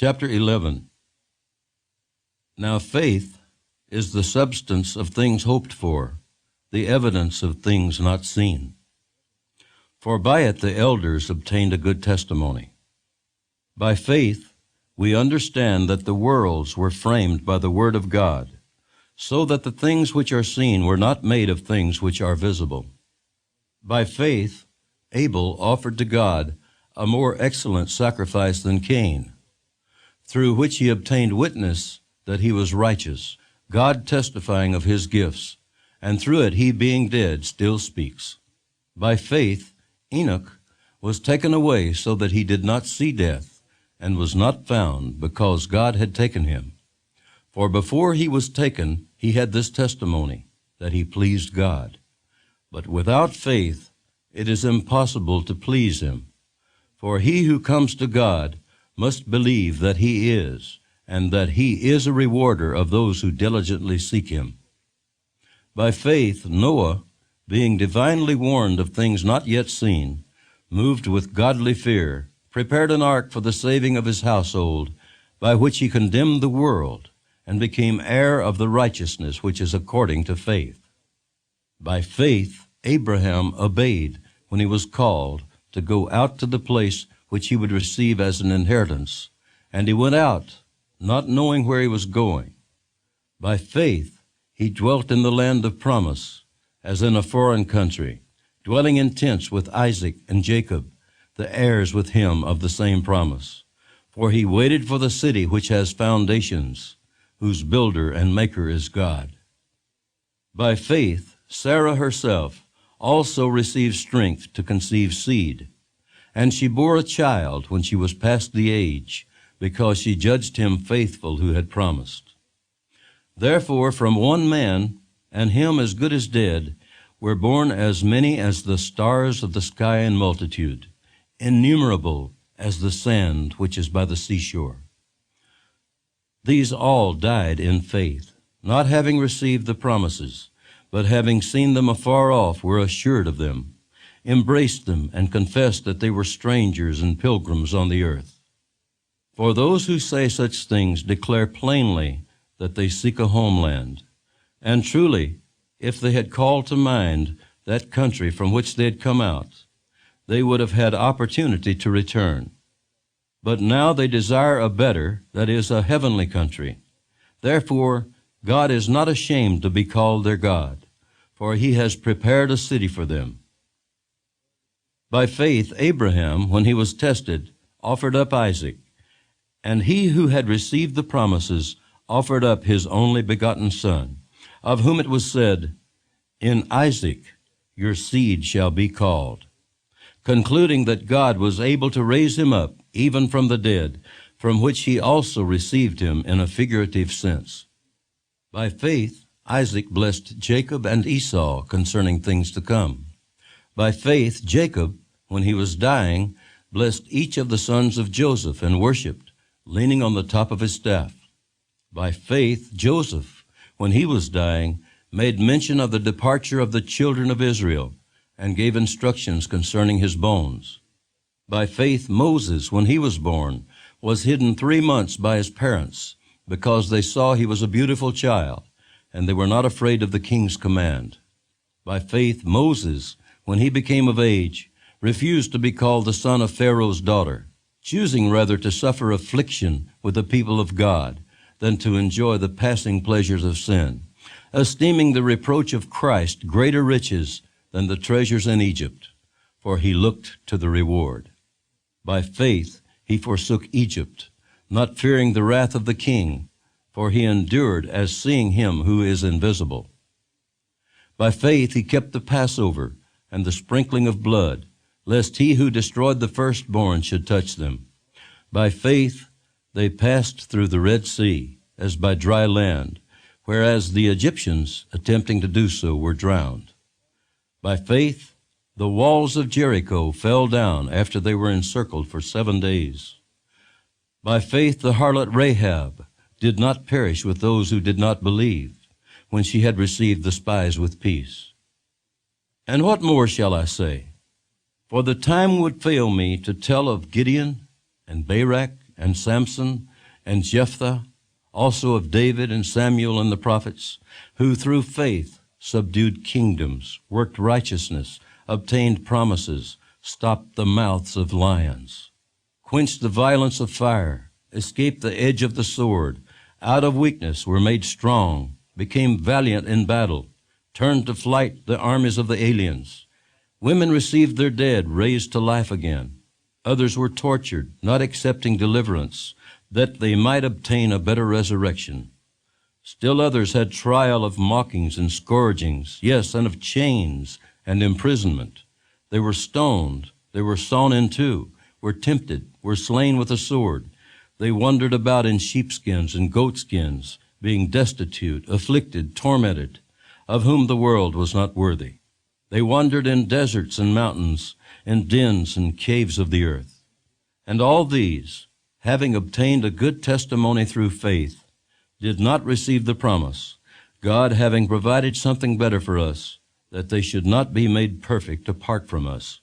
Chapter 11. Now faith is the substance of things hoped for, the evidence of things not seen. For by it the elders obtained a good testimony. By faith we understand that the worlds were framed by the word of God, so that the things which are seen were not made of things which are visible. By faith Abel offered to God a more excellent sacrifice than Cain, through which he obtained witness that he was righteous, God testifying of his gifts, and through it he, being dead, still speaks. By faith Enoch was taken away so that he did not see death, and was not found, because God had taken him. For before he was taken, he had this testimony, that he pleased God. But without faith it is impossible to please him. For he who comes to God must believe that he is, and that he is a rewarder of those who diligently seek him. By faith Noah, being divinely warned of things not yet seen, moved with godly fear, prepared an ark for the saving of his household, by which he condemned the world, and became heir of the righteousness which is according to faith. By faith Abraham obeyed when he was called to go out to the place which he would receive as an inheritance, and he went out, not knowing where he was going. By faith he dwelt in the land of promise, as in a foreign country, dwelling in tents with Isaac and Jacob, the heirs with him of the same promise. For he waited for the city which has foundations, whose builder and maker is God. By faith Sarah herself also received strength to conceive seed, and she bore a child when she was past the age, because she judged him faithful who had promised. Therefore from one man, and him as good as dead, were born as many as the stars of the sky in multitude, innumerable as the sand which is by the seashore. These all died in faith, not having received the promises, but having seen them afar off, were assured of them, embraced them, and confessed that they were strangers and pilgrims on the earth. For those who say such things declare plainly that they seek a homeland. And truly, if they had called to mind that country from which they had come out, they would have had opportunity to return. But now they desire a better, that is, a heavenly country. Therefore, God is not ashamed to be called their God, for he has prepared a city for them. By faith Abraham, when he was tested, offered up Isaac, and he who had received the promises offered up his only begotten son, of whom it was said, "In Isaac your seed shall be called," concluding that God was able to raise him up even from the dead, from which he also received him in a figurative sense. By faith Isaac blessed Jacob and Esau concerning things to come. By faith Jacob, when he was dying, blessed each of the sons of Joseph and worshipped, leaning on the top of his staff. By faith Joseph, when he was dying, made mention of the departure of the children of Israel, and gave instructions concerning his bones. By faith Moses, when he was born, was hidden 3 months by his parents, because they saw he was a beautiful child, and they were not afraid of the king's command. By faith Moses, when he became of age, refused to be called the son of Pharaoh's daughter, choosing rather to suffer affliction with the people of God than to enjoy the passing pleasures of sin, esteeming the reproach of Christ greater riches than the treasures in Egypt, for he looked to the reward. By faith he forsook Egypt, not fearing the wrath of the king, for he endured as seeing him who is invisible. By faith he kept the Passover and the sprinkling of blood, lest he who destroyed the firstborn should touch them. By faith they passed through the Red Sea as by dry land, whereas the Egyptians, attempting to do so, were drowned. By faith the walls of Jericho fell down after they were encircled for 7 days. By faith the harlot Rahab did not perish with those who did not believe, when she had received the spies with peace. And what more shall I say? For the time would fail me to tell of Gideon and Barak and Samson and Jephthah, also of David and Samuel and the prophets, who through faith subdued kingdoms, worked righteousness, obtained promises, stopped the mouths of lions, quenched the violence of fire, escaped the edge of the sword, out of weakness were made strong, became valiant in battle, turned to flight the armies of the aliens. Women received their dead raised to life again. Others were tortured, not accepting deliverance, that they might obtain a better resurrection. Still others had trial of mockings and scourgings, yes, and of chains and imprisonment. They were stoned, they were sawn in two, were tempted, were slain with a sword. They wandered about in sheepskins and goatskins, being destitute, afflicted, tormented, of whom the world was not worthy. They wandered in deserts and mountains, in dens and caves of the earth. And all these, having obtained a good testimony through faith, did not receive the promise, God having provided something better for us, that they should not be made perfect apart from us.